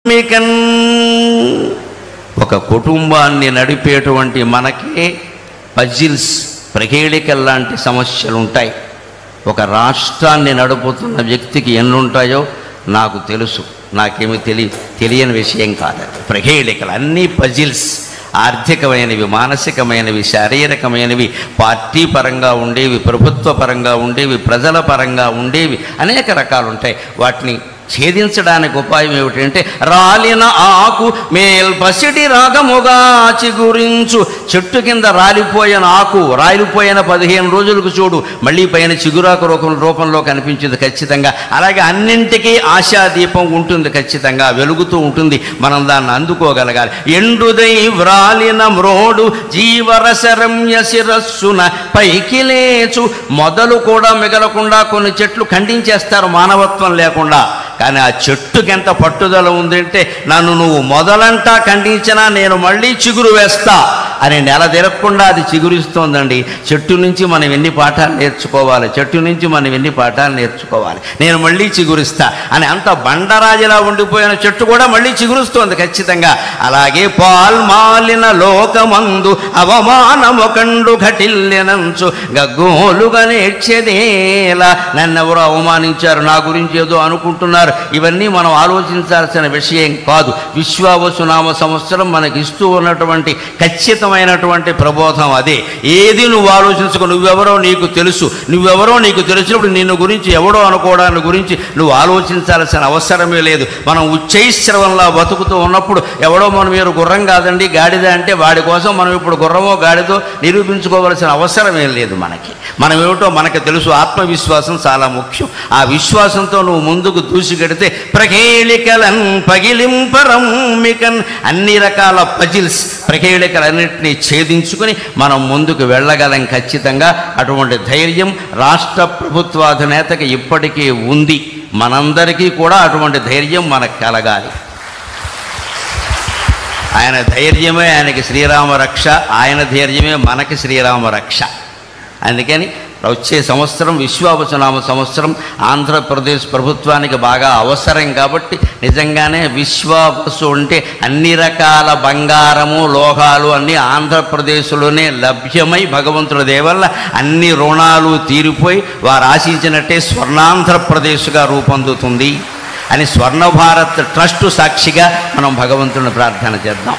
మీకన్ ఒక కుటుంబాన్ని నడిపేటువంటి మనకే పజిల్స్ ప్రహేళికల్ లాంటి సమస్యలు ఉంటాయి. ఒక రాష్ట్రాన్ని నడుపుతున్న వ్యక్తికి ఎన్నుంటాయో నాకు తెలుసు, నాకేమీ తెలియని విషయం కాదు. ప్రహేళికలు అన్నీ పజిల్స్, ఆర్థికమైనవి, మానసికమైనవి, శారీరకమైనవి, పార్టీ పరంగా ఉండేవి, ప్రభుత్వ పరంగా ఉండేవి, ప్రజల పరంగా ఉండేవి, అనేక రకాలు ఉంటాయి. వాటిని ఛేదించడానికి ఉపాయం ఏమిటంటే రాలిన ఆకు మేల్పసిడి రాగముగా చిగురించు. చెట్టు కింద రాలిపోయిన ఆకు రాలిపోయిన 15 రోజులకు చూడు మళ్ళీ పైన చిగురాకు రూపంలో కనిపించింది ఖచ్చితంగా. అలాగే అన్నింటికీ ఆశాదీపం ఉంటుంది, ఖచ్చితంగా వెలుగుతూ ఉంటుంది. మనం దాన్ని అందుకోగలగాలి. ఎండుదై వ్రాలిన మ్రోడు జీవరసరమ్య శిరస్సున పైకి లేచు. మొదలు కూడా మిగలకుండా కొన్ని చెట్లు ఖండించేస్తారు మానవత్వం లేకుండా. కానీ ఆ చెట్టుకి ఎంత పట్టుదల ఉందంటే నన్ను నువ్వు మొదలంటా ఖండించినా నేను మళ్ళీ చిగురు వేస్తా అని నెల తిరగకుండా అది చిగురిస్తోందండి. చెట్టు నుంచి మనం ఎన్ని పాఠాలు నేర్చుకోవాలి, చెట్టు నుంచి మనం ఎన్ని పాఠాలు నేర్చుకోవాలి. నేను మళ్ళీ చిగురిస్తా అని అంత బండరాజులా ఉండిపోయిన చెట్టు కూడా మళ్ళీ చిగురుస్తోంది ఖచ్చితంగా. అలాగే పాల్మాలిన లోకమందు అవమానము కండు ఘటిల్లెనంచు గగ్గోలుగా నేర్చేదేలా. నన్నెవరో అవమానించారు, నా గురించి ఏదో అనుకుంటున్నారు, ఇవన్నీ మనం ఆలోచించాల్సిన విషయం కాదు. విశ్వావసునామ సంవత్సరం మనకి ఇస్తూ ఉన్నటువంటి ఖచ్చితమైనటువంటి ప్రబోధం అదే. ఏది నువ్వు ఆలోచించుకో, నువ్వెవరో నీకు తెలుసు. నువ్వెవరో నీకు తెలిసినప్పుడు నిన్ను గురించి ఎవడో అనుకోవడాన్ని గురించి నువ్వు ఆలోచించాల్సిన అవసరమే లేదు. మనం ఉచ్చైశ్రవంలా బతుకుతూ ఉన్నప్పుడు ఎవడో మనం మీరు గుర్రం కాదండి గాడిద అంటే వాడి కోసం మనం ఇప్పుడు గుర్రమో గాడిదో నిరూపించుకోవాల్సిన అవసరమే లేదు. మనం ఏమిటో మనకు తెలుసు. ఆత్మవిశ్వాసం చాలా ముఖ్యం. ఆ విశ్వాసంతో నువ్వు ముందుకు దూసుకెడితే ప్రహేళికలన్ పగిలింపరమ్మికన్ అన్ని రకాల పజిల్స్ ప్రహేళికలన్నింటినీ ఛేదించుకుని మనం ముందుకు వెళ్ళగలం ఖచ్చితంగా. అటువంటి ధైర్యం రాష్ట్ర ప్రభుత్వాధినేతకి ఇప్పటికీ ఉంది. మనందరికీ కూడా అటువంటి ధైర్యం మనకు కలగాలి. ఆయన ధైర్యమే ఆయనకి శ్రీరామ రక్ష, ఆయన ధైర్యమే మనకి శ్రీరామ రక్ష. అందుకని వచ్చే సంవత్సరం విశ్వావసునామ సంవత్సరం ఆంధ్రప్రదేశ్ ప్రభుత్వానికి బాగా అవసరం కాబట్టి నిజంగానే విశ్వావసు అంటే అన్ని రకాల బంగారము లోహాలు అన్నీ ఆంధ్రప్రదేశ్లోనే లభ్యమై భగవంతుడి దయ వల్ల అన్ని రుణాలు తీరిపోయి వారు ఆశించినట్టే స్వర్ణాంధ్రప్రదేశ్గా రూపొందుతుంది అని స్వర్ణ భారత్ ట్రస్ట్ సాక్షిగా మనం భగవంతుని ప్రార్థన చేద్దాం.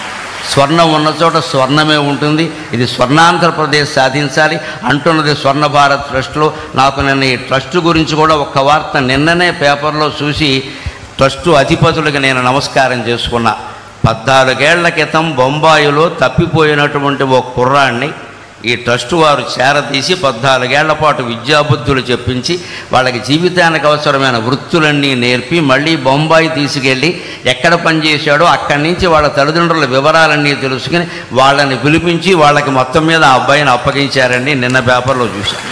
స్వర్ణం ఉన్న చోట స్వర్ణమే ఉంటుంది. ఇది స్వర్ణాంధ్రప్రదేశ్ సాధించాలి అంటున్నది స్వర్ణ భారత్ ట్రస్ట్లో. నాకు నిన్న ఈ ట్రస్ట్ గురించి కూడా ఒక్క వార్త నిన్ననే పేపర్లో చూసి ట్రస్టు అధిపతులకి నేను నమస్కారం చేసుకున్నా. 14 ఏళ్ల క్రితం బొంబాయిలో తప్పిపోయినటువంటి ఓ కుర్రాన్ని ఈ ట్రస్టు వారు చేరతీసి 14 ఏళ్ల పాటు విద్యాబుద్ధులు చెప్పించి వాళ్ళకి జీవితానికి అవసరమైన వృత్తులన్నీ నేర్పి మళ్ళీ బొంబాయి తీసుకెళ్ళి ఎక్కడ పనిచేశాడో అక్కడి నుంచి వాళ్ళ తల్లిదండ్రుల వివరాలన్నీ తెలుసుకుని వాళ్ళని పిలిపించి వాళ్ళకి మొత్తం మీద ఆ అబ్బాయిని అప్పగించారండి. నిన్న పేపర్లో చూశాను.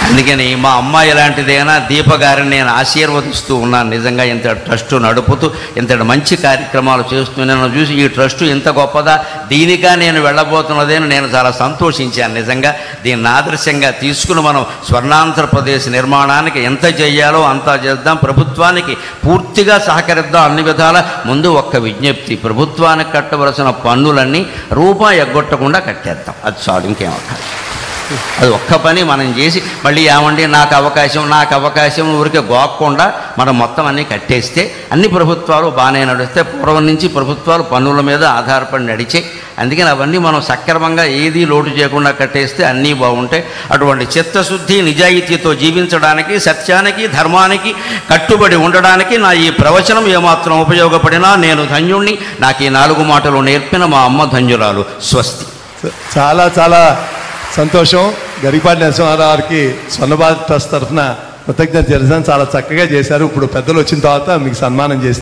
అందుకని మా అమ్మాయి ఇలాంటిదైనా దీప గారిని నేను ఆశీర్వదిస్తూ ఉన్నాను. నిజంగా ఇంత ట్రస్టు నడుపుతూ ఇంతటి మంచి కార్యక్రమాలు చేస్తూ నేను చూసి ఈ ట్రస్టు ఇంత గొప్పదా, దీనిగా నేను వెళ్ళబోతున్నదని నేను చాలా సంతోషించాను. నిజంగా దీన్ని ఆదర్శంగా తీసుకుని మనం స్వర్ణాంధ్రప్రదేశ్ నిర్మాణానికి ఎంత చేయాలో అంతా చేద్దాం. ప్రభుత్వానికి పూర్తిగా సహకరిద్దాం అన్ని విధాల. ముందు ఒక్క విజ్ఞప్తి, ప్రభుత్వానికి కట్టవలసిన పన్నులన్నీ రూపాయి ఎగ్గొట్టకుండా కట్టేద్దాం. అది చాలు, ఇంకేమవుతుంది. అది ఒక్క పని మనం చేసి మళ్ళీ ఏమండి నాకు అవకాశం ఊరికే గోక్కుండా మనం మొత్తం అన్నీ కట్టేస్తే అన్ని ప్రభుత్వాలు బాగానే నడిస్తే. పూర్వం నుంచి ప్రభుత్వాలు పన్నుల మీద ఆధారపడి నడిచే. అందుకని అవన్నీ మనం సక్రమంగా ఏదీ లోటు చేయకుండా కట్టేస్తే అన్నీ బాగుంటాయి. అటువంటి చిత్తశుద్ధి నిజాయితీతో జీవించడానికి, సత్యానికి ధర్మానికి కట్టుబడి ఉండడానికి నా ఈ ప్రవచనం ఏమాత్రం ఉపయోగపడినా నేను ధన్యుణ్ణి. నాకు ఈ 4 మాటలు నేర్పిన మా అమ్మ ధన్యురాలు. స్వస్తి. చాలా చాలా సంతోషం. గరికపాటి నరసింహారావు గారికి స్వర్ణ భారత్ ట్రస్ట్ తరఫున కృతజ్ఞత తెలుసాను. చాలా చక్కగా చేశారు. ఇప్పుడు పెద్దలు వచ్చిన తర్వాత మీకు సన్మానం చేస్తారు.